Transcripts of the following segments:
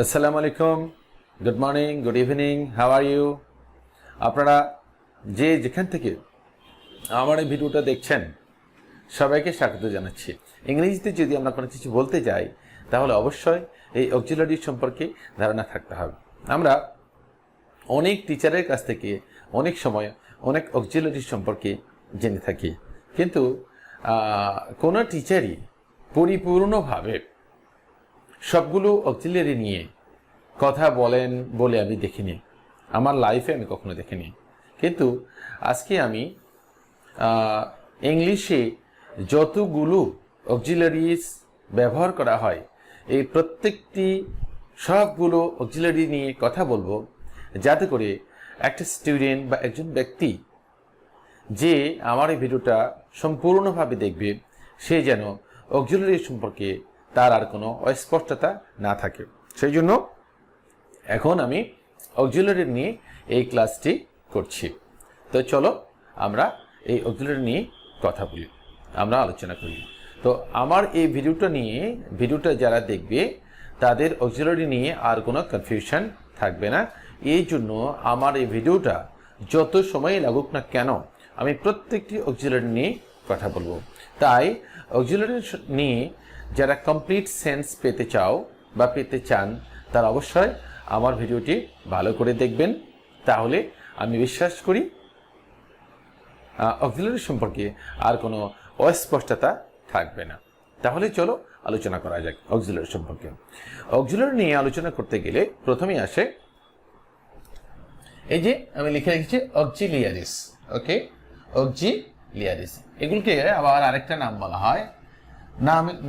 আসসালামু আলাইকুম, good morning, good evening, how are you? আপনারা যে যেখান থেকে আমার এই ভিডিওটা দেখছেন সবাইকে স্বাগত জানাচ্ছি। ইংরেজিতে যদি আমরা কোনো কিছু বলতে যাই তাহলে অবশ্যই এই অক্সিলারি সম্পর্কে ধারণা থাকতে হবে। আমরা অনেক টিচারের কাছ থেকে অনেক সময় অনেক অক্সিলারি সম্পর্কে জেনে থাকি, কিন্তু কোনো টিচারই পরিপূর্ণভাবে সবগুলো অক্সিলারি নিয়ে কথা বলেন বলে আমি দেখিনি, আমার লাইফে আমি কখনো দেখিনি। কিন্তু আজকে আমি ইংলিশে যতগুলো অক্সিলারিজ ব্যবহার করা হয় এই প্রত্যেকটি সবগুলো অক্সিলারি নিয়ে কথা বলবো, যাতে করে একটা স্টুডেন্ট বা একজন ব্যক্তি যে আমার এই ভিডিওটা সম্পূর্ণভাবে দেখবে সে যেন অক্সিলারি সম্পর্কে তার আর কোনো অস্পষ্টতা না থাকে। সেই জন্য এখন আমি অক্সিলারি নিয়ে এই ক্লাসটি করছি। তো চলো আমরা এই অক্সিলারি নিয়ে কথা বলি, আমরা আলোচনা করি। তো আমার এই ভিডিওটা যারা দেখবে তাদের অক্সিলারি নিয়ে আর কোনো কনফিউশন থাকবে না। এই জন্য আমার এই ভিডিওটা যত সময় লাগুক না কেন আমি প্রত্যেকটি অক্সিলারি নিয়ে কথা বলবো। তাই অক্সিলারি নিয়ে যারা কমপ্লিট সেন্স পেতে চাও বা পেতে চান তারা অবশ্যই আমার ভিডিওটি ভালো করে দেখবেন, তাহলে আমি বিশ্বাস করি অক্সিলারি সম্পর্কে আর কোনো অস্পষ্টতা থাকবে না। তাহলে চলো আলোচনা করা যাক অক্সিলারি সম্পর্কে। অক্সিলারি নিয়ে আলোচনা করতে গেলে প্রথমেই আসে এই যে আমি লিখে রেখেছি অক্সিলিয়ারিস। ওকে, অক্সিলিয়ারিস এগুলোকে আবার আরেকটা নাম বলা হয়।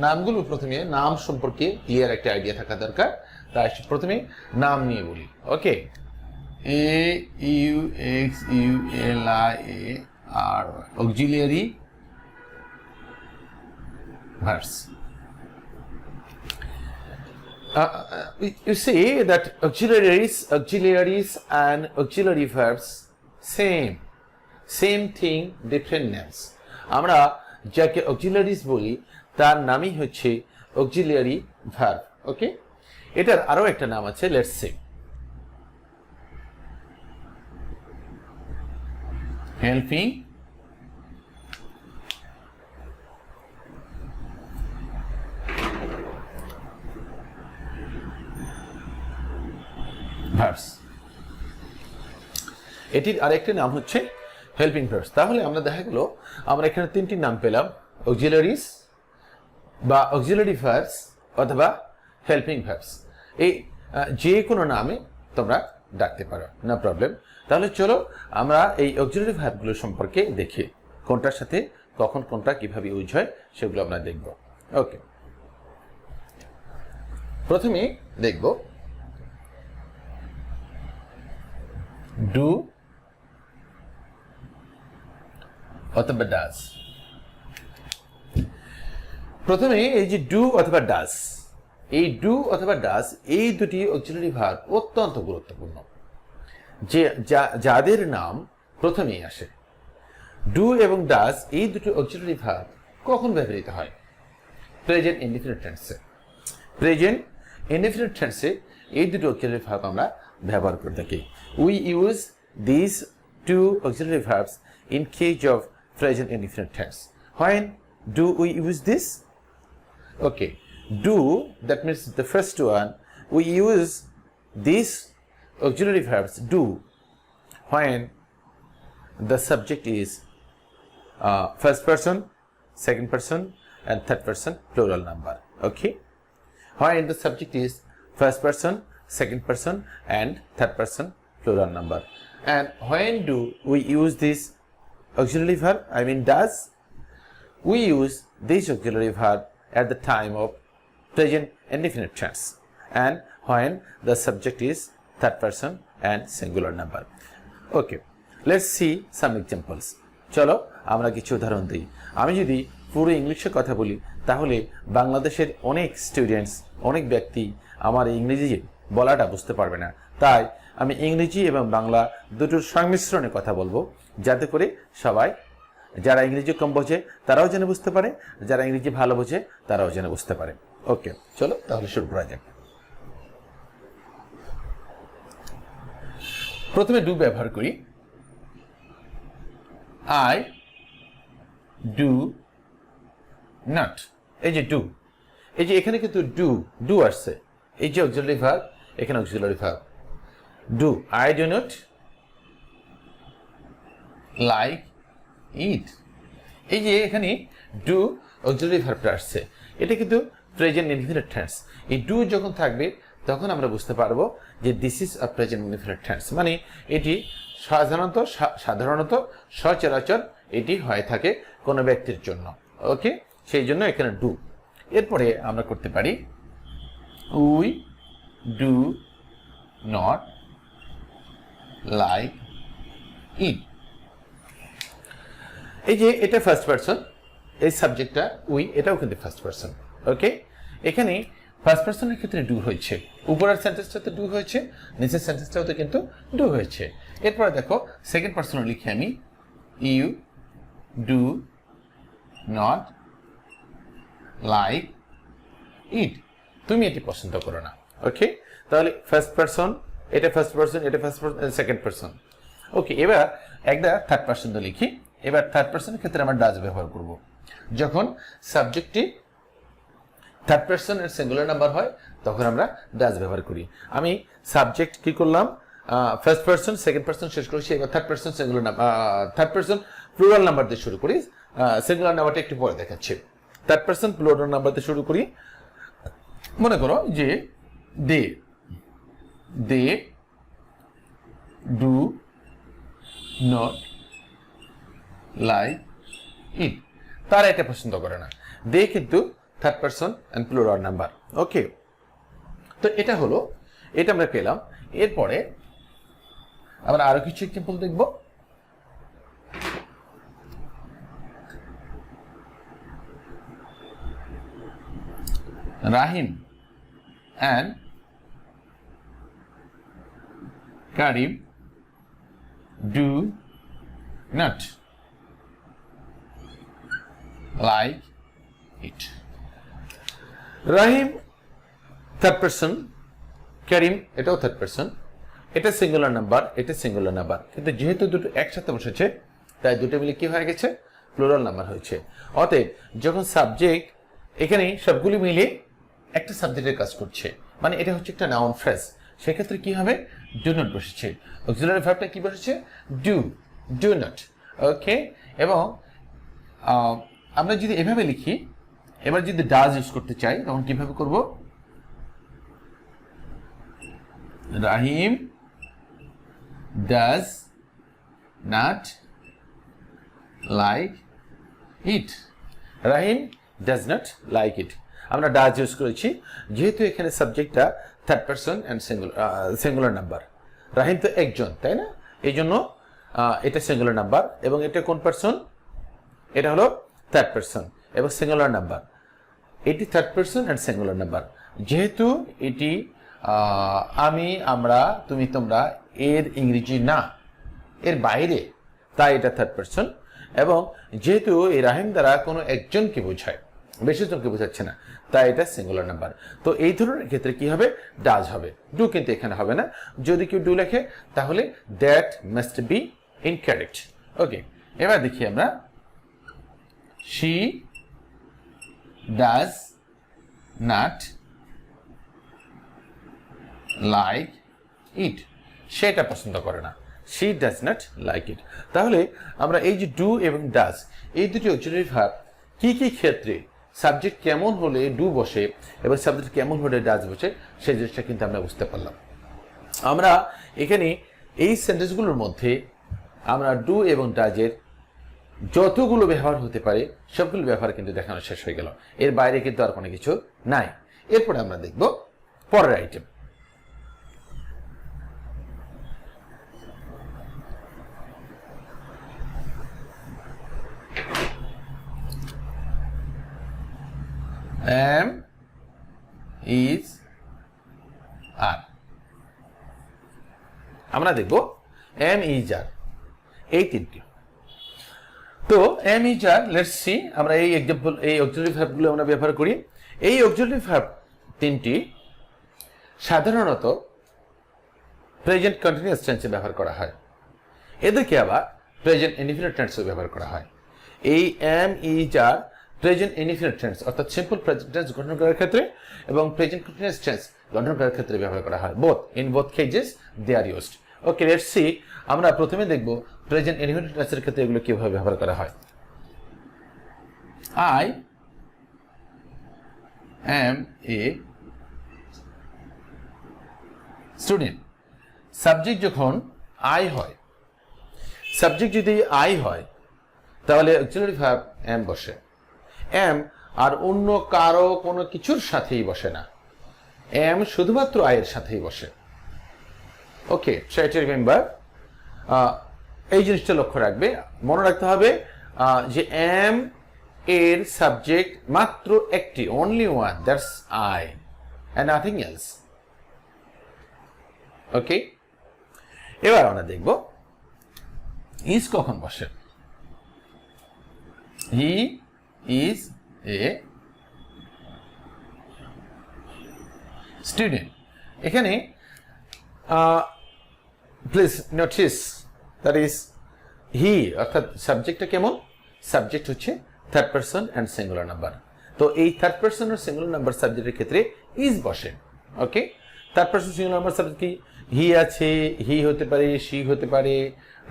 নামগুলো প্রথমে নাম সম্পর্কে ক্লিয়ার একটা আইডিয়া থাকা দরকার, তাই প্রথমে নাম নিয়ে বলি। ওকে, AUXULIAR auxiliary verbs. You see that auxiliaries and auxiliary verbs same thing, different names. আমরা যাকে auxiliaries বলি তার নামই হচ্ছে auxiliary verb. ওকে, এটার আরো একটা নাম আছে, লেটস সে helping verbs। এটির আরেকটি নাম হচ্ছে হেল্পিং ভার্বস। তাহলে আমরা দেখা গেল আমরা এখানে তিনটি নাম পেলাম, অক্সিলারিজ বা অক্সিলারি ভার্বস অথবা হেল্পিং ভার্বস। এই যে কোনো নামে তোমরা ডাকতে পারো, নো প্রবলেম। তাহলে চলো আমরা এই অক্সিলারি ভার্বগুলো সম্পর্কে দেখি, কোনটার সাথে কখন কোনটা কিভাবে ইউজ হয় সেগুলো আমরা দেখব। ওকে, প্রথমে দেখব ডু অথবা ডাজ। প্রথমে এই যে ডু অথবা ডাজ, এই ডু অথবা ডাজ এই দুটি অক্সিলারি ভার্ব অত্যন্ত গুরুত্বপূর্ণ, যে যাদের নাম প্রথমেই আসে। ডু এবং ডাজ এই দুটি অক্সিলারি ভার্ব কখন ব্যবহৃত হয়? প্রেজেন্ট ইনডিফিনিট টেন্সে। প্রেজেন্ট ইনডিফিনিট টেন্সে এই দুটি অক্সিলারি ভার্ব আমরা ব্যবহার করে থাকি। We use this two auxiliary verbs in case of present indefinite tense. When do we use this? Okay, do, that means the first one, we use these auxiliary verbs do when the subject is first person, second person and third person plural number. Okay, when the subject is first person, second person and third person plural number. And when do we use this auxiliary verb, I mean does, we use this auxiliary verb at the time of present indefinite tense and when the subject is third person and singular number. Okay, let's see some examples. চলো আমরা কিছু উদাহরণ দিই। আমি যদি পুরো ইংলিশে কথা বলি তাহলে বাংলাদেশের অনেক স্টুডেন্টস, অনেক ব্যক্তি আমার ইংরেজি বলাটা বুঝতে পারবে না, তাই আমি ইংরেজি এবং বাংলা দুটোর সংমিশ্রণে কথা বলবো, যাতে করে সবাই যারা ইংরেজি কম বোঝে তারাও যেন বুঝতে পারে, যারা ইংরেজি ভালো বোঝে তারাও যেন বুঝতে পারে। ওকে, চলো তাহলে শুরু করা যাক। প্রথমে ডু ব্যবহার করি, আই ডু নট। এই যে ডু, এই যে এখানে কিন্তু ডু ডু আসছে, এই যে অক্সিলারি ভার্ব, এখানে auxiliary verb do. I do not like ইট। এই যে এখানে ডু অক্সিলারি ভার্বটা আসছে, এটা কিন্তু প্রেজেন্ট ইনডিফিনিট টেন্স। এই ডু যখন থাকবে তখন আমরা বুঝতে পারবো যে this is a present indefinite tense, মানে এটি সাধারণত সচরাচর এটি হয়ে থাকে কোনো ব্যক্তির জন্য। ওকে, সেই জন্য এখানে ডু। এরপরে আমরা করতে পারি উই ডু নট লাইক ইট। এই যে এটা ফার্স্ট পারসন, এই সাবজেক্টটা উই, এটাও কিন্তু ফার্স্ট পারসন। ওকে, এখানে ফার্স্ট পারসনের ক্ষেত্রে ডু হয়েছে, উপরের সেন্টেন্সটাতে ডু হয়েছে, নিচের সেন্টেন্সটাতে কিন্তু ডু হয়েছে। এরপরে দেখো সেকেন্ড পারসনে লিখি আমি you do not like it. তুমি এটি পছন্দ করো না। ওকে, তাহলে ফার্স্ট পারসন, এটা ফার্স্ট পারসন, এটা first person, second person. Okay, এবার একটা থার্ড পারসন লিখি। এবার থার্ড পারসনের ক্ষেত্রে আমরা ডাজ ব্যবহার করব। যখন সাবজেক্টটি থার্ড পারসন এর সিঙ্গুলার নাম্বার হয় তখন আমরা ডাজ ব্যবহার করি। আমি সাবজেক্ট কি করলাম, ফার্স্ট পারসন সেকেন্ড পারসন শেষ করেছি, এবার third person singular number, third person plural number দিয়ে শুরু করি। সিঙ্গুলার নাম্বারটা একটু পরে দেখাচ্ছি। থার্ড পারসন প্লুরাল নাম্বার দিয়ে শুরু করি। মনে করো যে they they do not like it. তারা এটা পছন্দ করে না। দে কিন্তু third person and plural number. Okay, তো এটা হলো, এটা আমরা পেলাম। এরপরে আমরা আরো কিছু এক্সাম্পল দেখব। Rahim and Karim do not like it. Rahim third person, Karim এটাও থার্ড পারসন, এটা সিঙ্গুলার নাম্বার, এটা সিঙ্গুলার নাম্বার, কিন্তু যেহেতু দুটো একসাথে বসেছে তাই দুটো মিলে কি হয়ে গেছে, প্লুরাল নাম্বার হয়েছে। অতএব যখন সাবজেক্ট এখানে সবগুলি মিলে একটা সাবজেক্টের কাজ করছে, মানে এটা হচ্ছে একটা নাউন ফ্রেজ, সেক্ষেত্রে কি হবে, ডু নট বসেছে। অক্সিলারি ভার্বটা কি বসেছে, ডু, ডু নট। ওকে, এবং আমরা যদি এভাবে লিখি, এবার যদি ডাজ ইউজ করতে চাই তখন কিভাবে করব, Rahim does not like it. Rahim does not like it. আমরা ডাজ ইউজ করেছি যেহেতু এখানে সাবজেক্টটা third person and singular number. Rahim তো একজন, তাই না, এই জন্য এটা সিঙ্গুলার নাম্বার, এবং এটা কোন পারসন, এটা হলো থার্ড পারসন এবং সিঙ্গুলার নাম্বার। এটি third person and singular number. যেহেতু এটি আমি, আমরা, তুমি, তোমরা এর ইংরেজি না, এর বাইরে, তাই এটা থার্ড পারসন। এবং যেহেতু এই রাহিম দ্বারা কোনো একজনকে বোঝায়, বেশি জনকে বোঝাচ্ছে না, তাই এটা সিঙ্গুলার নাম্বার। তো এই ধরনের ক্ষেত্রে কি হবে, ডাজ হবে, ডু কিন্তু এখানে হবে না। যদি কেউ ডু লেখে তাহলে দ্যাট মাস্ট বি ইনকারেক্ট। ওকে, এবার দেখি আমরা, she does not like it। সেটা পছন্দ করে না, she does not like it। তাহলে আমরা এই যে ডু এবং ডাজ, এই দুটি অক্সিলারি ভার্ব কি কি ক্ষেত্রে সাবজেক্ট কেমন হলে ডু বসে এবং সাবজেক্ট কেমন হলে ডাজ বসে, সেই জিনিসটা কিন্তু আমরা বুঝতে পারলাম। আমরা এখানে এই সেন্টেন্সগুলোর মধ্যে আমরা ডু এবং ডাজের যতগুলো ব্যবহার হতে পারে সবগুলো ব্যবহার কিন্তু দেখানো শেষ হয়ে গেল, এর বাইরে কিন্তু আর কোনো কিছু নাই। এরপরে আমরা দেখব পরের আইটেম। am is are। আমরা দেখব am is are, এই তিনটি। তো am is are, let's see, আমরা এই এক্সাম্পল, এই অক্সিলারি ভার্বগুলো আমরা ব্যবহার করি। এই অক্সিলারি ভার্ব তিনটি সাধারণত প্রেজেন্ট কন্টিনিউয়াস টেন্সে ব্যবহার করা হয়, এদেরকে আবার প্রেজেন্ট ইনডিফিনিট টেন্সে ব্যবহার করা হয়। এই am is are present indefinite tense অর্থাৎ সিম্পল প্রেজেন্ট টেন্স গঠন করার ক্ষেত্রে এবং প্রেজেন্ট কন্টিনিউয়াস টেন্স গঠন করার ক্ষেত্রে ব্যবহার করা হয়। In both cases they are used. Okay, let's see. আমরা প্রথমে দেখব প্রেজেন্ট ইনডিফিনিট টেন্সের ক্ষেত্রে এগুলো কিভাবে ব্যবহার করা হয়। I am a student. Subject যখন আই হয়, সাবজেক্ট যদি আই হয় তাহলে অক্সিলারি ভার্ব এম বসে। এম আর অন্য কারো কোনো কিছুর সাথেই বসে না, এম শুধুমাত্র আয়ের সাথেই বসে। ওকে, ট্রাই টু রিমেম্বার। এই জিনিসটা লক্ষ্য রাখবে, মনে রাখতে হবে যে এম এর সাবজেক্ট মাত্র একটি, only one, that's I and nothing else. Okay, এবার আমরা দেখব ইজ কখন বসে। He is a student. এখানে please notice that is he অর্থাৎ সাবজেক্টটা কেমন, সাবজেক্ট হচ্ছে third person and singular number. তো এই থার্ড পারসন আর সিঙ্গুলার নাম্বার সাবজেক্টের ক্ষেত্রে ইজ বসে। Okay, third person singular number subject কি, হি আছে, হি হতে পারে, শি হতে পারে,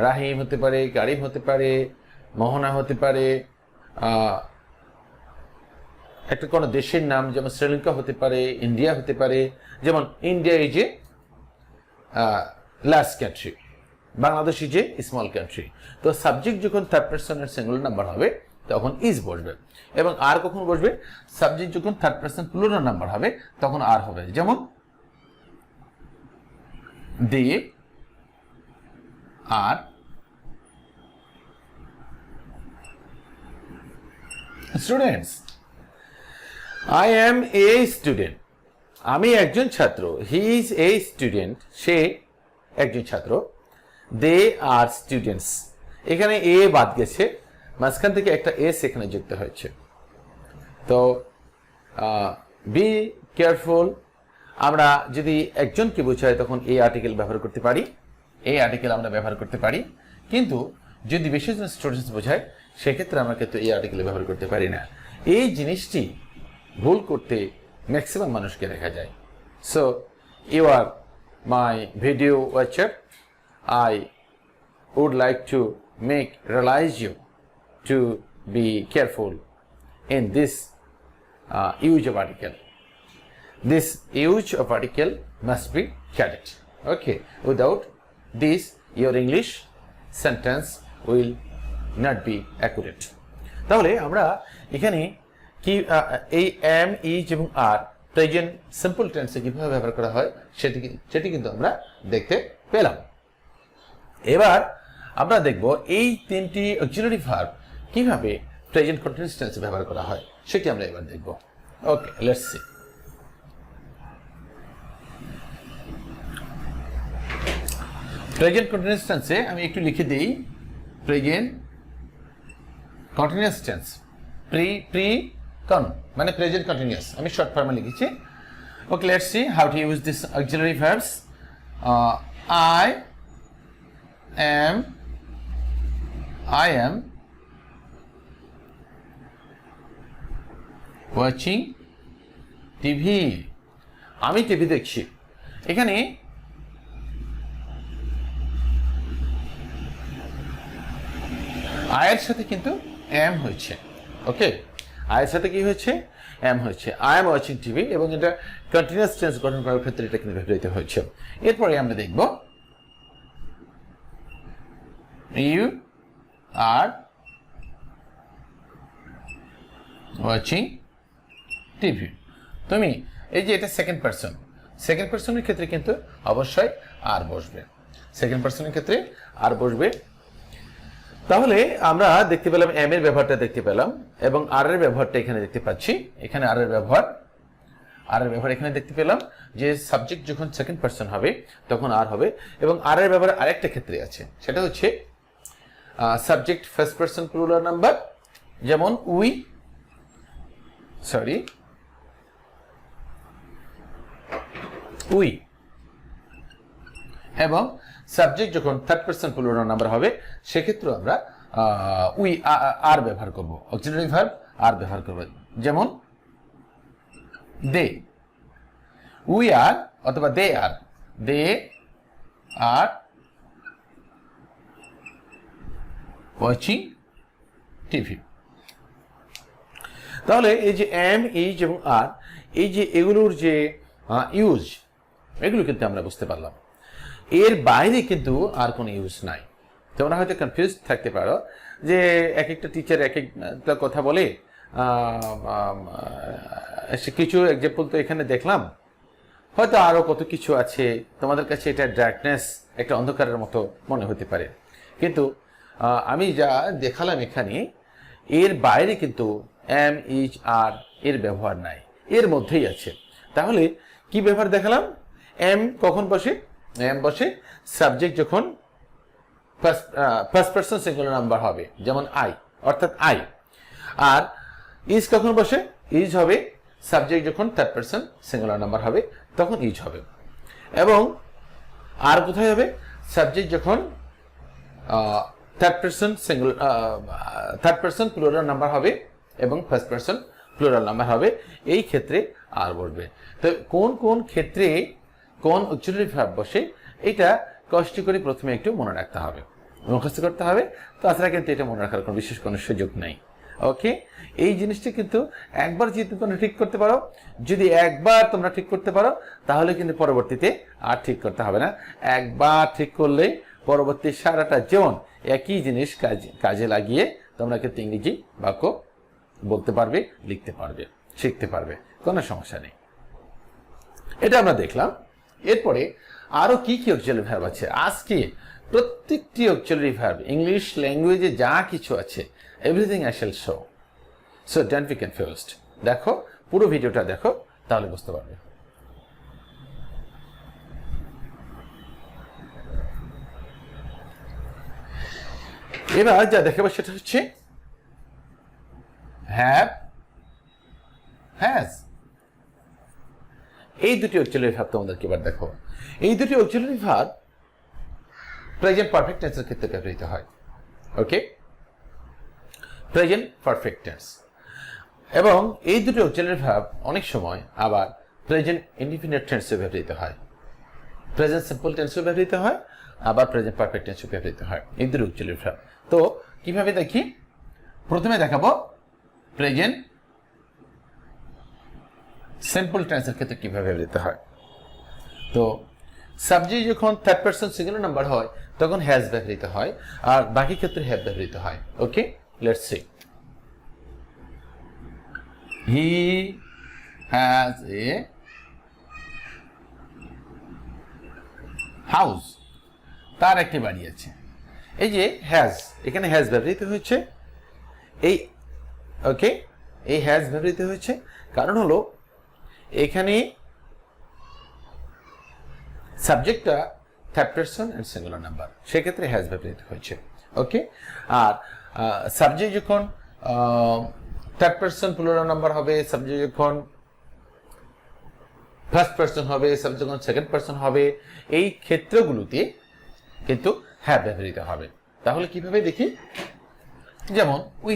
রাহিম হতে পারে, কারিম হতে পারে, মোহনা হতে পারে, একটা কোনো দেশের নাম যেমন শ্রীলঙ্কা হতে পারে, ইন্ডিয়া হতে পারে। যেমন India is a large country, Bangladesh is a small country. তো সাবজেক্ট যখন থার্ড পারসনের সিঙ্গুলার নাম্বার হবে তখন ইজ বসবে। এবং আর কখন বসবে, সাবজেক্ট যখন থার্ড পারসন প্লুরাল নাম্বার হবে তখন আর হবে। যেমন they are students. I am a student, আমি একজন ছাত্র। হি ইজ এ স্টুডেন্ট, সে একজন ছাত্র। দে আর স্টুডেন্টস, এখানে এ বাদ গেছে, মাঝখান থেকে একটা এস এখানে যুক্ত হয়েছে। তো বি কেয়ারফুল। আমরা যদি একজনকে বোঝাই তখন এই আর্টিকেল ব্যবহার করতে পারি, এই আর্টিকেল আমরা ব্যবহার করতে পারি। কিন্তু যদি বেশিজন স্টুডেন্টস বোঝায় সেক্ষেত্রে আমরা কিন্তু এই আর্টিকেল ব্যবহার করতে পারি না। এই জিনিসটি ভুল করতে ম্যাক্সিমাম মানুষকে দেখা যায়। So you are my video watcher, I would like to make realize you to be careful in this use of article. This use of article must be correct. Okay, without this your English sentence will not be accurate. তাহলে আমরা এখানে কি এই am, is এবং আর present simple টেন্সে কিভাবে ব্যবহার করা হয় সেটি কিন্তু আমরা দেখতে পেলাম। এবার আমরা দেখব এই তিনটি অক্সিলারি ভার্ব কিভাবে প্রেজেন্ট কন্টিনিউয়াস টেন্সে ব্যবহার করা হয় সেটি আমরা এবার দেখব। Okay, let's see. Present continuous টেন্সে আমি একটু লিখে দিই, প্রেজেন্ট কন্টিনিউয়াস টেন্স, মানে প্রেজেন্ট কন্টিনিউয়াস, আমি শর্ট ফর্মে লিখেছি। Okay, let's see how to use this auxiliary verbs. I am watching TV. আমি টিভি দেখছি। এখানে আয়ের সাথে কিন্তু এম হয়েছে। ওকে, আয়ের সাথে কি হয়েছে, এম হয়েছে। আই এম ওয়াচিং টিভি, এবং এটা কন্টিনিউয়াস টেন্স গঠন করার ক্ষেত্রে এটা কিন্তু ব্যবহৃত হয়েছে। এরপরে আমরা দেখব ইউ আর ওয়াচিং টিভি। তুমি, এই যে এটা সেকেন্ড পারসনের ক্ষেত্রে কিন্তু অবশ্যই আর বসবে, সেকেন্ড পারসনের ক্ষেত্রে আর বসবে। তাহলে আমরা দেখতে পেলাম এম এর ব্যবহারটা দেখতে পেলাম, এবং আর এর ব্যবহারটা এখানে দেখতে পাচ্ছি। এখানে আর এর ব্যবহার এখানে দেখতে পেলাম যে সাবজেক্ট যখন সেকেন্ড পারসন হবে তখন আর হবে। এবং আর এর ব্যবহার আরেকটা ক্ষেত্রে আছে, সেটা হচ্ছে subject first person plural number, যেমন উই এবং সাবজেক্ট যখন থার্ড পারসন প্লুরাল নাম্বার হবে সেক্ষেত্রে আমরা উই আর ব্যবহার করব, অক্সিলারি ভার্ব আর ব্যবহার করব। যেমন দে, উই আর অথবা দে আর ওয়াচিং টিভি। তাহলে এই যে এম, এইচ এবং আর, এই যে এগুলোর যে ইউজ, এগুলো কিন্তু আমরা বুঝতে পারলাম। এর বাইরে কিন্তু আর কোনো ইউজ নাই। তোমরা হয়তো কনফিউজ থাকতে পারো যে এক একটা টিচার এক একটা কথা বলে, কিছু এক্সাম্পল তো এখানে দেখলাম, হয়তো আরও কত কিছু আছে, তোমাদের কাছে এটা ডার্কনেস, একটা অন্ধকারের মতো মনে হতে পারে। কিন্তু আমি যা দেখালাম এখানে, এর বাইরে কিন্তু এম, এইচ, আর এর ব্যবহার নাই, এর মধ্যেই আছে। তাহলে কি ব্যবহার দেখালাম? এম কখন বসে? এম বসে সাবজেক্ট যখন ফার্স্ট পারসন সিঙ্গুলার নাম্বার হবে, যেমন আই, অর্থাৎ আই। আর ইজ কখন বসে? ইজ হবে সাবজেক্ট যখন থার্ড পারসন সিঙ্গুলার নাম্বার হবে, তখন ইজ হবে। এবং আর কোথায় হবে? সাবজেক্ট যখন থার্ড পারসন প্লুরাল নাম্বার হবে এবং ফার্স্ট পারসন প্লুরাল নাম্বার হবে, এই ক্ষেত্রে আর বসবে। তো কোন কোন ক্ষেত্রে কোন অক্সিলারি ভার্ব বসে, এটা কষ্ট করে প্রথমে একটু মনে রাখতে হবে, মুখস্থ করতে হবে। তাছাড়া কিন্তু এটা মনে রাখার কোনো বিশেষ কোনো সুযোগ নেই। ওকে, এই জিনিসটা কিন্তু একবার যদি তোমরা ঠিক করতে পারো, যদি একবার তোমরা ঠিক করতে পারো, তাহলে কিন্তু পরবর্তীতে আর ঠিক করতে হবে না। একবার ঠিক করলে পরবর্তী সারাটা জীবন একই জিনিস কাজে লাগিয়ে তোমরা কিন্তু ইংরেজি বাক্য বলতে পারবে, লিখতে পারবে, শিখতে পারবে, কোনো সমস্যা নেই। এটা আমরা দেখলাম। এরপরে আরো কি কি অক্সিলারি ভার্ব আছে? আজকে প্রত্যেকটি অক্সিলারি ভার্ব ইংলিশ ল্যাঙ্গুয়েজে যা কিছু আছে, everything I shall show, so don't be confused. দেখো, পুরো ভিডিওটা দেখো, তাহলে বুঝতে পারবে। এবার যা দেখাবো সেটা হচ্ছে হ্যাভ, হ্যাজ। এই দুটি অক্সিলারি ভার্ব তোমাদেরকে এবার দেখো। এই দুটি অক্সিলারি ভার্ব প্রেজেন্ট পারফেক্ট টেন্সের ক্ষেত্রে ব্যবহৃত হয়। ওকে, প্রেজেন্ট পারফেক্ট টেন্স। এবং এই দুটি অক্সিলারি ভার্ব অনেক সময় আবার প্রেজেন্ট ইনডিফিনিট টেন্সে ব্যবহৃত হয়, প্রেজেন্ট সিম্পল টেন্সে ব্যবহৃত হয়, আবার প্রেজেন্ট পারফেক্ট টেন্সে ব্যবহৃত হয় এই দুটি অক্সিলারি ভার্ব। তো কিভাবে দেখি? প্রথমে দেখাবো প্রেজেন্ট সিম্পল টেন্সের ক্ষেত্রে কিভাবে ব্যবহৃত হয়। তো সাবজেক্ট যখন থার্ড পারসন সিঙ্গুলার নাম্বার হয় তখন হ্যাজ ব্যবহৃত হয়, আর বাকি ক্ষেত্রে হ্যাভ ব্যবহৃত হয়। Okay, let's see. He has a house, তার একটি বাড়ি আছে। এই যে হ্যাজ, এখানে হ্যাজ ব্যবহৃত হয়েছে। এই ওকে, এই হ্যাজ ব্যবহৃত হয়েছে কারণ হলো এখানে সাবজেক্টটা third person and singular number, সেক্ষেত্রে হ্যাজ ব্যবহৃত হয়েছে। ওকে, আর সাবজেক্ট যখন থার্ড পারসন প্লুরাল নাম্বার হবে, সাবজেক্ট যখন ফার্স্ট পারসন হবে, সাবজেক্ট যখন সেকেন্ড পারসন হবে, এই ক্ষেত্রগুলোতে কিন্তু হ্যাভ ব্যবহৃত হবে। তাহলে কিভাবে দেখি? যেমন উই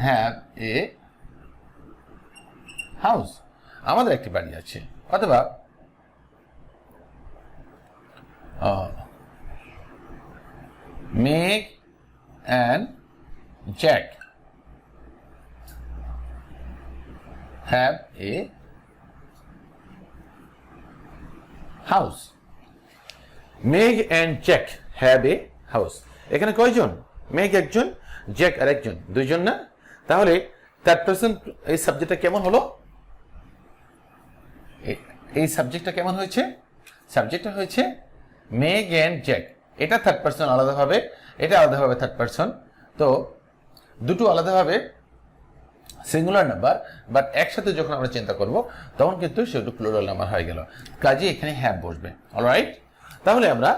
হ্যাভ এ হাউস, আমাদের একটি বাড়ি আছে। অথবা Megh and Jack have a house. Megh and Jack have a house. এখানে কয়জন? মেঘ একজন, জ্যাক আর একজন, দুইজন না? তাহলে থার্ড পারসন এই সাবজেক্টটা কেমন হলো? এই সাবজেক্টটা কেমন হয়েছে? সাবজেক্টটা হয়েছে মেঘ অ্যান্ড জ্যাক। এটা থার্ড পারসন আলাদাভাবে, এটা আলাদাভাবে থার্ড পারসন। তো দুটো আলাদাভাবে সিঙ্গুলার নাম্বার, বাট একসাথে যখন আমরা চিন্তা করব তখন কিন্তু সেটা প্লুরাল নাম্বার হয়ে গেল। কাজে এখানে হ্যাভ বসবে। অলরাইট, তাহলে আমরা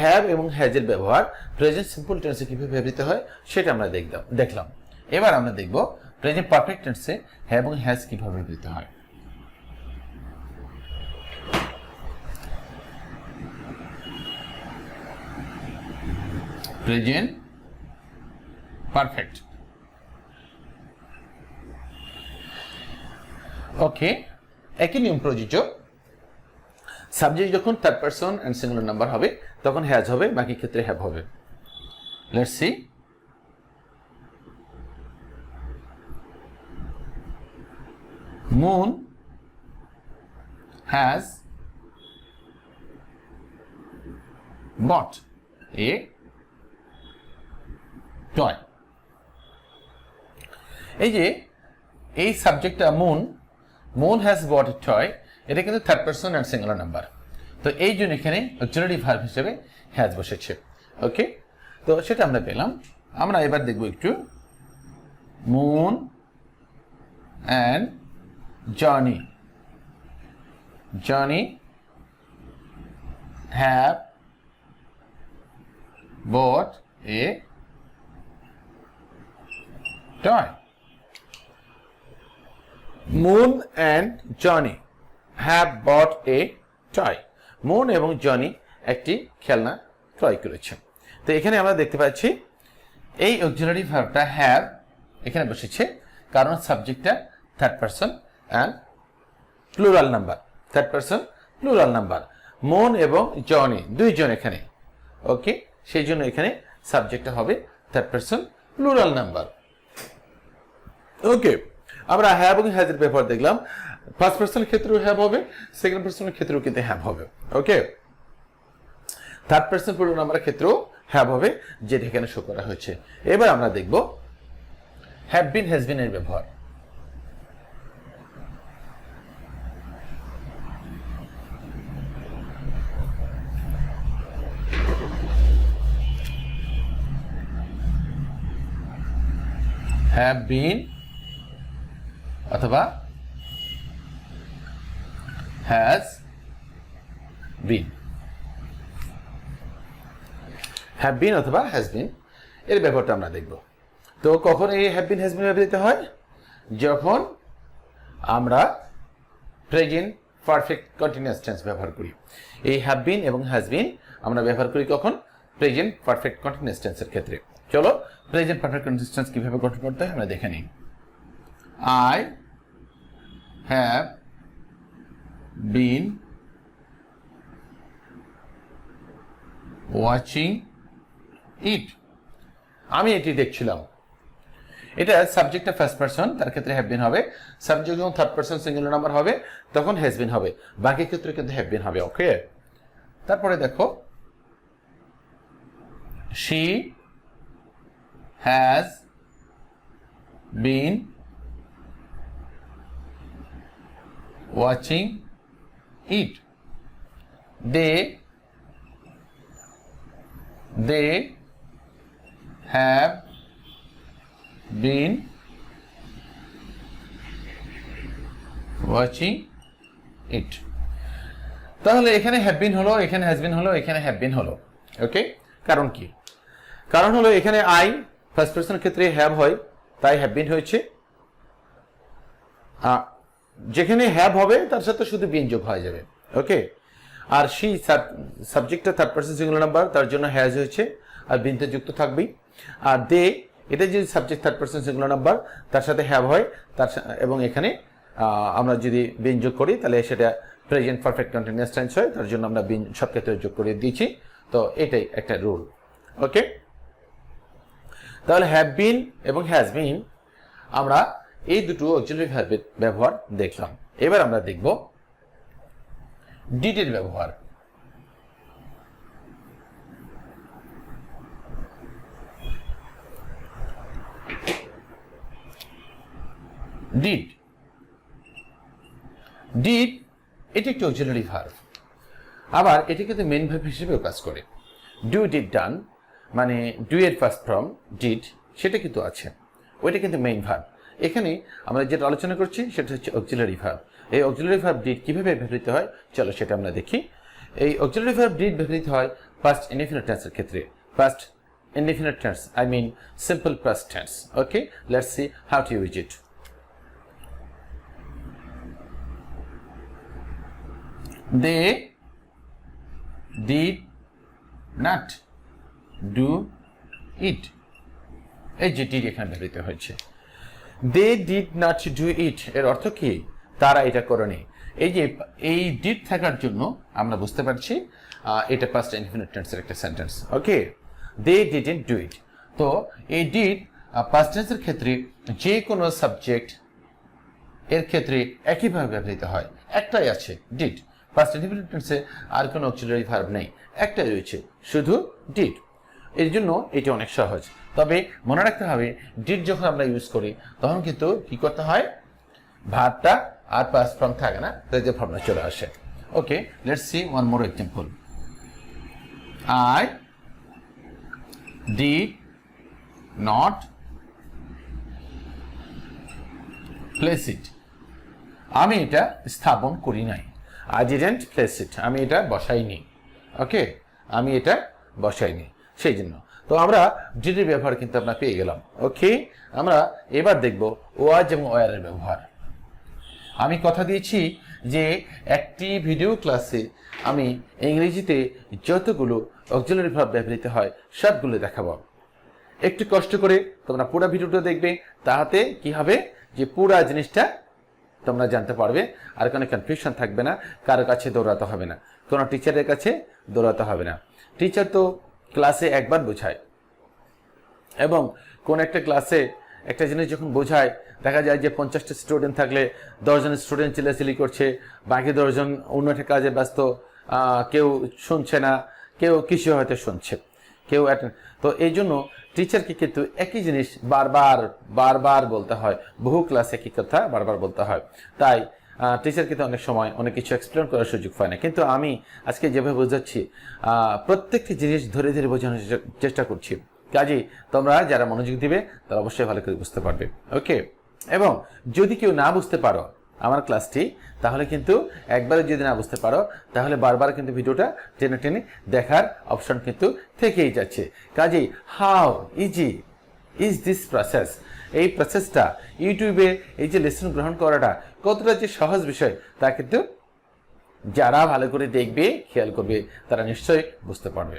হ্যাভ এবং হ্যাজের ব্যবহার প্রেজেন্ট সিম্পল টেন্সে কিভাবে ব্যবহৃত হয় সেটা আমরা দেখলাম। এবার আমরা দেখব প্রেজেন্ট পারফেক্ট টেন্সে হ্যাভ এবং হ্যাজ কিভাবে ব্যবহৃত হয়। Present perfect. ওকে, একই নিয়ম প্রযোজ্য। সাবজেক্ট যখন third person and singular number হবে তখন হ্যাজ হবে, বাকি ক্ষেত্রে হ্যাভ হবে। Let's see. Moon has bought a toy. এই যে এই সাবজেক্টটা Moon has bought a toy, এটা কিন্তু third person and singular number, তো এই জন্য এখানে অক্সিলারি ভার্ব হিসেবে হ্যাজ বসেছে। ওকে, তো সেটা আমরা পেলাম। আমরা এবার দেখব একটু moon and Johnny have bought a toy. Moon and Johnny have bought a toy. Moon এবং জনি একটি খেলনা ক্রয় করেছে। তো এখানে আমরা দেখতে পাচ্ছি এই অক্সিলারি ভার্বটা হ্যাভ এখানে বসেছে, কারণ সাবজেক্টটা third person and plural number, third person plural number. Moon এবং জনি দুইজন এখানে। ওকে, সেই জন্য এখানে সাবজেক্টটা হবে থার্ড পারসন প্লুরাল নাম্বার। ওকে, আমরা হ্যাভ এবং হ্যাজের ব্যবহার দেখলাম। ফার্স্ট পারসনের ক্ষেত্রেও হ্যাভ হবে, সেকেন্ড পারসনের ক্ষেত্রেও কিন্তু হ্যাভ হবে। ওকে, থার্ড পারসন প্লুরাল নাম্বারের ক্ষেত্রেও হ্যাভ হবে, যেটা এখানে শো করা হয়েছে। এবার আমরা দেখব হ্যাভ বিন হ্যাজ বিন এর ব্যবহার। have been অথবা has been, have been অথবা has been এর ব্যবহারটা আমরা দেখব। তো কখন এই have been has been ব্যবহৃত হয়? যখন আমরা প্রেজেন্ট পারফেক্ট কন্টিনিউয়াস টেন্স ব্যবহার করি। এই have been এবং has been আমরা ব্যবহার করি কখন? প্রেজেন্ট পারফেক্ট কন্টিনিউয়াস টেন্সের ক্ষেত্রে। চলো প্রেজেন্ট পারফেক্ট কন্টিনিউয়াস টেন্স কিভাবে গঠন করতে হয় আমরা দেখে নিই। I have been watching it. আমি এটি দেখছিলাম। এটা সাবজেক্টটা ফার্স্ট পারসন, তার ক্ষেত্রে হ্যাভ বিন হবে। সাবজেক্ট যখন থার্ড পারসন সিঙ্গুলার নাম্বার হবে তখন হ্যাজ বিন হবে, বাকি ক্ষেত্রে কিন্তু হ্যাভ বিন হবে। ওকে, তারপরে দেখো she has been watching it. They have been watching it. তাহলে এখানে হ্যাভ বিন হলো, এখানে হ্যাজ বিন হলো, এখানে হ্যাভ বিন হলো। ওকে, কারণ কি? কারণ হলো এখানে আই ফার্স্ট পারসনের ক্ষেত্রে হ্যাভ হয়, তাই হ্যাভ বিন হয়েছে। যেখানে হ্যাভ হবে তার সাথে শুধু বিন যোগ হয়ে যাবে। ওকে, আর সেই সাবজেক্টটা থার্ড পারসন সিঙ্গুলার নাম্বার, তার জন্য হ্যাজ হয়েছে আর বিনতে যুক্ত থাকবেই। আর দে এটা যদি subject third person singular number, তার সাথে হ্যাভ হয়, তার এবং এখানে আমরা যদি বিন যোগ করি তাহলে সেটা প্রেজেন্ট পারফেক্ট কন্টিনিউয়াস টেন্স হয়, তার জন্য আমরা বিন সব ক্ষেত্রে যোগ করে দিয়েছি। তো এটাই একটা রুল। ওকে, তাহলে হ্যাভ বিন এবং হ্যাজ বিন আমরা এই দুটো অক্সিলারি ভার্বের ব্যবহার দেখলাম। এবার আমরা দেখব ডিড এর ব্যবহার। ডিড এটি একটি অক্সিলারি ভার্ব, আবার এটি কিন্তু মেইন ভার্ব হিসেবেও কাজ করে। ডু ডিড ডান মানে ডু এর ফার্স্ট ফর্ম ডিড সেটা কিন্তু আছে, ওইটা কিন্তু মেইন ভার্ব। এখানে আমরা যেটা আলোচনা করছি সেটা হচ্ছে অক্সিলারি ভার্ব। এই অক্সিলারি ভার্ব ডিড কিভাবে ব্যবহৃত হয় চলো সেটা আমরা দেখি। এই অক্সিলারি ভার্ব ডিড ব্যবহৃত হয় পাস্ট ইনডিফিনিট টেন্সের ক্ষেত্রে। Past indefinite tense I mean simple past tense. Okay, let's see how to use it. They did not do it, এই যে ডিড এখানে ব্যবহৃত হয়েছে। They did not do it এর অর্থ কি? তারা এটা করেনি। এই যে এই ডিড থাকার জন্য আমরা বুঝতে পারছি এটা পাস্ট ইনফিনিট টেন্সের একটা sentence. Okay, they didn't do it. তো এই ডিড পাস্ট টেন্সের ক্ষেত্রে যে কোনো সাবজেক্ট এর ক্ষেত্রে একইভাবে ব্যবহৃত হয়। একটাই আছে ডিড। পাস্ট ইনফিনিট টেন্সে আর কোনো অক্সিলারি ভার্ব নেই, একটাই রয়েছে, শুধু ডিড। এর জন্য এটি অনেক সহজ। তবে মনে রাখতে হবে ডিড যখন আমরা ইউজ করি তখন কিন্তু কি করতে হয়, ভার্বটা আর পাস্ট ফর্ম থাকে না, প্রেজেন্ট ফর্মে চলে আসে। Okay, let's see one more example. I did not place it. আমি এটা স্থাপন করি নাই। আই ডিডন্ট প্লেস ইট, আমি এটা বসাইনি। ওকে, আমি এটা বসাইনি, সেই জন্য। তো আমরা ডিডের ব্যবহার কিন্তু আমরা পেয়ে গেলাম। ওকে, আমরা এবার দেখব ওয়াজ এবং ওয়ারের ব্যবহার। আমি কথা দিয়েছি যে একটি ভিডিও ক্লাসে আমি ইংরেজিতে যতগুলো অক্সিলারি ভার্ব ব্যবহৃত হয় সবগুলো দেখাবো। একটু কষ্ট করে তোমরা পুরো ভিডিওটা দেখবে, তাহাতে কি হবে যে পুরো জিনিসটা তোমরা জানতে পারবে, আর কোনো কনফিউশন থাকবে না, কারো কাছে দৌড়াতে হবে না, কোনো টিচারের কাছে দৌড়াতে হবে না। টিচার তো ক্লাসে একবার বোঝায়, এবং কোন একটা ক্লাসে একটা জিনিস যখন বোঝায় দেখা যায় যে 50টা স্টুডেন্ট থাকলে 10 জন স্টুডেন্ট চিল্লাচিল্লি করছে, বাকি 10 জন অন্য একটা কাজে ব্যস্ত, কেউ শুনছে না, কেউ কিছু হয়তো শুনছে, কেউ তো এই জন্য টিচারকে কিন্তু একই জিনিস বারবার বারবার বলতে হয়, বহু ক্লাসে একই কথা বারবার বলতে হয়। তাই টিচার কিন্তু অনেক সময় অনেক কিছু এক্সপ্লেন করার সুযোগ পায় না। কিন্তু আমি আজকে যেভাবে বোঝাচ্ছি প্রত্যেকটি জিনিস ধরে ধরে বোঝানোর চেষ্টা করছি, কাজেই তোমরা যারা মনোযোগ দিবে তারা অবশ্যই ভালো করে বুঝতে পারবে। ওকে, এবং যদি কেউ না বুঝতে পারো আমার ক্লাসটি, তাহলে কিন্তু একবারে যদি না বুঝতে পারো তাহলে বারবার কিন্তু ভিডিওটা টেনে টেনে দেখার অপশন কিন্তু থেকেই যাচ্ছে। কাজেই how easy is this process, এই প্রসেসটা ইউটিউবে এই যে লেসন গ্রহণ করাটা কতটা যে সহজ বিষয় তা কিন্তু যারা ভালো করে দেখবে, খেয়াল করবে, তারা নিশ্চয়ই বুঝতে পারবে।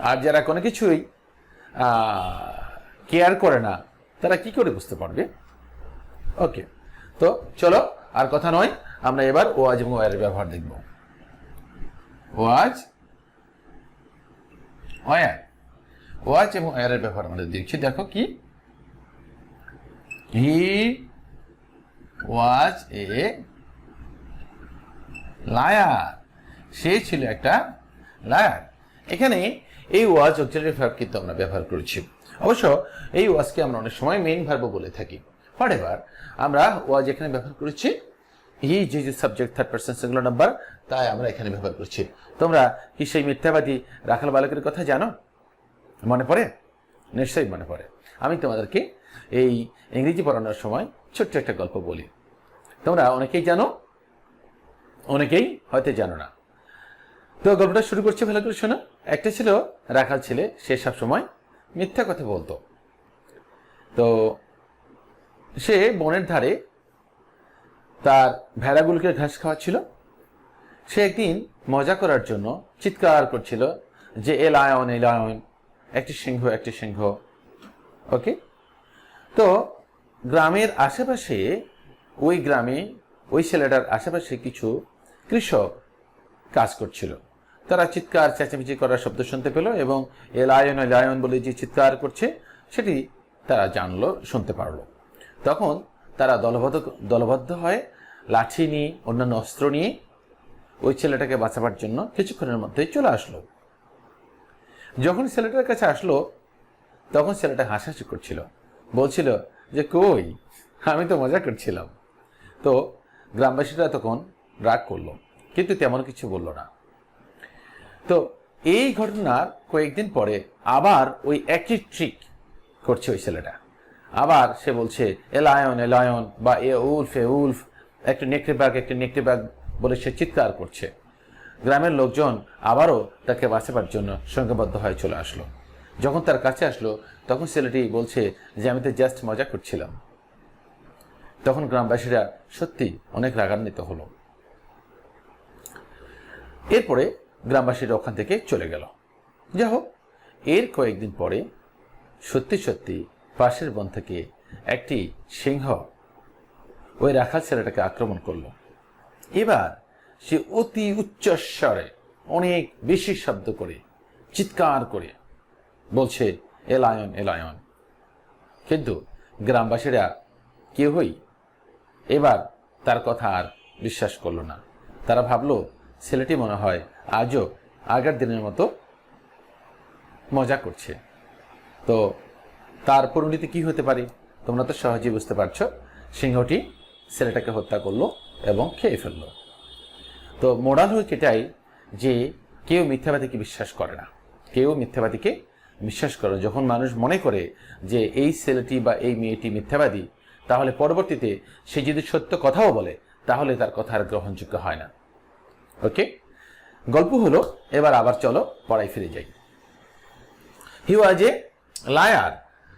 আর যারা কোনো কিছুই কেয়ার করে না তারা কি করে বুঝতে পারবে? ওকে, তো চলো আর কথা নয়, আমরা এবার ওয়াজ এবং ওয়ারের ব্যবহার দেখব। ওয়াজ ওয়ার, ওয়াজ এবং ওয়ারের ব্যবহার আমাদের দেখছি। দেখো কি, হি ওয়াজ এ লায়ার, সে ছিল একটা লায়ার। এখানে এই ওয়াজ অক্সিলারি ভার্ব কিন্তু আমরা ব্যবহার করেছি। অবশ্য এই ওয়াজকে আমরা অনেক সময় মেইন ভার্বও বলে থাকি। হোয়াটএভার, আমরা ওয়াজ এখানে ব্যবহার করেছি, হি যে subject third person singular number, তাই আমরা এখানে ব্যবহার করছি। তোমরা কি সেই মিথ্যাবাদী রাখাল বালকের কথা জানো? মনে পড়ে? নিশ্চয়ই মনে পড়ে। আমি তোমাদেরকে এই ইংরেজি পড়ানোর সময় ছোট্ট একটা গল্প বলি। তোমরা অনেকেই জানো, অনেকেই হয়তো জানো না। তো গল্পটা শুরু করছে, ভালো করে শোনো। একটা ছিল রাখাল ছেলে, সে সবসময় মিথ্যা কথা বলতো। তো সে বনের ধারে তার ভেড়াগুলোকে ঘাস খাওয়াচ্ছিল। সে একদিন মজা করার জন্য চিৎকার করছিল যে এ লায়ন, এ লায়ন, একটি সিংহ, একটি সিংহ। ওকে, তো গ্রামের আশেপাশে, ওই গ্রামে ওই ছেলেটার আশেপাশে কিছু কৃষক কাজ করছিল। তারা চিৎকার চেঁচামেচি করার শব্দ শুনতে পেল, এবং এ লায়ন বলে যে চিৎকার করছে সেটি তারা জানলো, শুনতে পারলো। তখন তারা দলবদ্ধ হয়ে লাঠি নিয়ে, অন্যান্য অস্ত্র নিয়ে ওই ছেলেটাকে বাঁচাবার জন্য কিছুক্ষণের মধ্যেই চলে আসলো। যখন ছেলেটার কাছে আসলো তখন ছেলেটা হাসাহাসি করছিল, বলছিল যে কই, আমি তো মজা করছিলাম। তো গ্রামবাসীরা তখন রাগ করলো, কিন্তু তেমন কিছু বলল না। তো এই ঘটনার কয়েকদিন পরে আবার ওই একই ট্রিক করছে ওই ছেলেটা। আবার সে বলছে এ লায়ন বা এ উলফ, একটা নেকড়ে বাঘ বলে সে চিৎকার করছে। গ্রামের লোকজন আবারও তাকে বাঁচাবার জন্য সংঘবদ্ধ হয়ে চলে আসলো। যখন তার কাছে আসলো তখন ছেলেটি বলছে যে আমি তো জাস্ট মজা করছিলাম। তখন গ্রামবাসীরা সত্যি অনেক রাগান্বিত হলো। এরপরে গ্রামবাসীরা ওখান থেকে চলে গেল। যাই হোক, এর কয়েকদিন পরে সত্যি সত্যি পাশের বন থেকে একটি সিংহ ওই রাখাল ছেলেটাকে আক্রমণ করলো। এবার সে অতি উচ্চস্বরে অনেক বেশি শব্দ করে চিৎকার করে বলছে, এ লায়ন, এ লায়ন। কিন্তু গ্রামবাসীরা কেউই এবার তার কথা আর বিশ্বাস করলো না। তারা ভাবলো ছেলেটি মনে হয় আজও আগের দিনের মতো মজা করছে। তো তার পরিণতি কি হতে পারে তোমরা তো সহজেই বুঝতে পারছো। সিংহটি ছেলেটাকে হত্যা করলো এবং খেয়ে ফেললো। তো মোরাল হচ্ছে এটাই যে কেউ মিথ্যাবাদীকে বিশ্বাস করে না, কেউ মিথ্যাবাদীকে বিশ্বাস করে। যখন মানুষ মনে করে যে এই ছেলেটি বা এই মেয়েটি মিথ্যাবাদী, তাহলে পরবর্তীতে সে যদি সত্য কথাও বলে তাহলে তার কথা আর গ্রহণযোগ্য হয় না। ওকে, গল্প হলো। এবার আবার চলো পড়ায় ফিরে যাই। হি ওয়াজ এ লায়ার।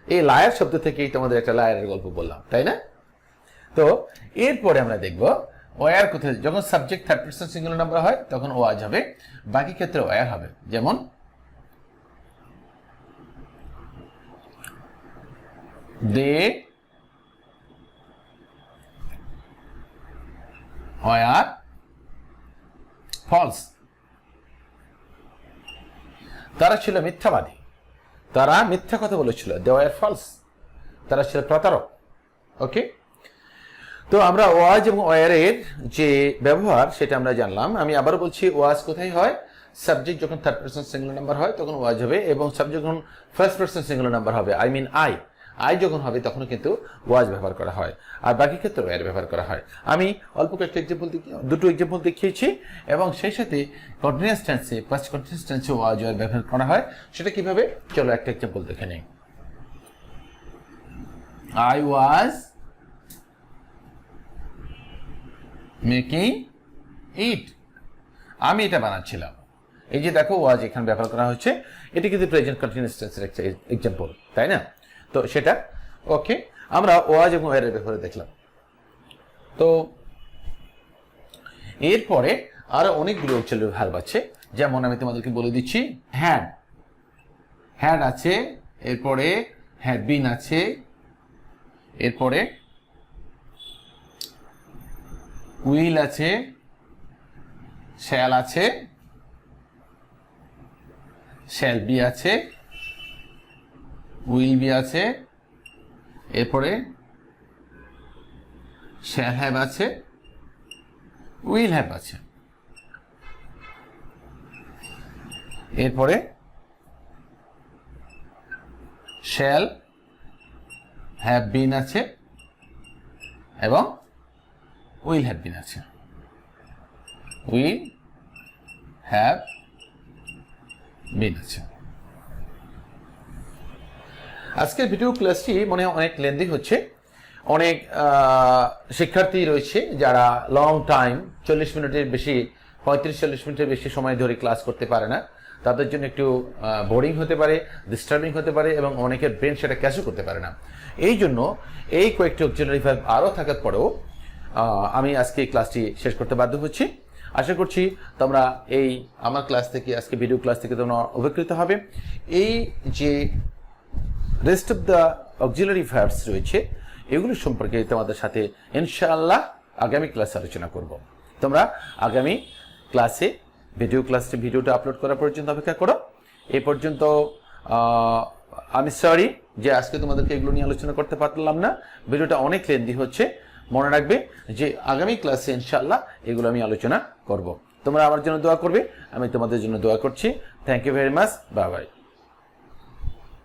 এই লায়ার শব্দ থেকেই তোমাদের একটা লায়ারের গল্প বললাম, তাই না? তো এরপরে আমরা দেখব ওয়ার কোথায়। যখন subject third person singular number হয় তখন ওয়াজ হবে, বাকি ক্ষেত্রে ওয়ার হবে। যেমন দে ওয়ার ফলস। তারা ছিল মিথ্যাবাদী, তারা মিথ্যা কথা বলেছিল। দে ওয়ার ফলস, তারা ছিল প্রতারক। ওকে, তো আমরা ওয়াজ এবং ওয়ারের যে ব্যবহার সেটা আমরা জানলাম। আমি আবারও বলছি, ওয়াজ কোথায় হয়? সাবজেক্ট যখন থার্ড পারসন সিঙ্গুলার নাম্বার হয় তখন ওয়াজ হবে, এবং সাবজেক্ট যখন ফার্স্ট পারসন সিঙ্গুলার নাম্বার হবে, আই মিন আই যখন হবে তখন কিন্তু ওয়াজ ব্যবহার করা হয়, আর বাকি ক্ষেত্রে ওয়ার ব্যবহার করা হয়। আমি অল্প কয়েকটা দুটো এক্সাম্পল দেখিয়েছি, এবং সেই সাথে কন্টিনিউয়াস টেন্সে, পাস্ট কন্টিনিউয়াস টেন্সে ওয়াজ ওয়ার ব্যবহার করা হয়। সেটা কিভাবে, চলো একটা এক্সাম্পল দেখে নেই। I was making it. আমি এটা বানাচ্ছিলাম। এই যে দেখো ওয়াজ এখানে ব্যবহার করা হচ্ছে, এটি কিন্তু প্রেজেন্ট কন্টিনিউয়াস টেন্সের একটা এক্সাম্পল, তাই না? তো সেটা ওকে, আমরা ওয়াজ এবং ওয়ারের ব্যাপারে দেখলাম। তো এরপরে আরো অনেকগুলো অক্সিলারি ভার্ব আছে। যেমন আমি তোমাদেরকে বলে দিচ্ছি, হ্যাড, হ্যাড আছে, এরপরে হ্যাড বিন আছে, এরপরে উইল আছে, শ্যাল আছে, শ্যাল বি আছে, উইল বি আছে, এরপরে শ্যাল হ্যাভ আছে, উইল হ্যাভ আছে, এরপরে শ্যাল হ্যাভ বিন আছে এবং উইল হ্যাভ বিন আছে। উইল হ্যাভ বিন আছে। আজকের ভিডিও ক্লাসটি মনে হয় অনেক লেন্দি হচ্ছে। অনেক শিক্ষার্থী রয়েছে যারা লং টাইম 40 মিনিটের বেশি, 35-40 মিনিটের বেশি সময় ধরে ক্লাস করতে পারে না। তাদের জন্য একটু বোরিং হতে পারে, ডিস্টার্বিং হতে পারে, এবং অনেকের ব্রেন সেটা ক্যাচও করতে পারে না। এই জন্য এই কয়েকটি অক্সিলারি ভার্ব আরও থাকার পরেও আমি আজকে এই ক্লাসটি শেষ করতে বাধ্য হচ্ছি। আশা করছি তোমরা এই আমার ক্লাস থেকে, আজকে ভিডিও ক্লাস থেকে তোমরা উপকৃত হবে। এই যে rest of the auxiliary verbs রয়েছে এগুলো সম্পর্কে তোমাদের সাথে ইনশাআল্লাহ আগামী ক্লাসে আলোচনা করব। তোমরা আগামী ক্লাসে ভিডিওটা আপলোড করা পর্যন্ত অপেক্ষা করো। এই পর্যন্ত আমি সরি যে আজকে তোমাদেরকে এগুলো নিয়ে আলোচনা করতে পারলাম না। ভিডিওটা অনেক লেন্দি হচ্ছে। মনে রাখবে যে আগামী ক্লাসে ইনশাআল্লাহ এগুলো আমি আলোচনা করব। তোমরা আমার জন্য দোয়া করবে, আমি তোমাদের জন্য দোয়া করছি। Thank you very much. Bye by.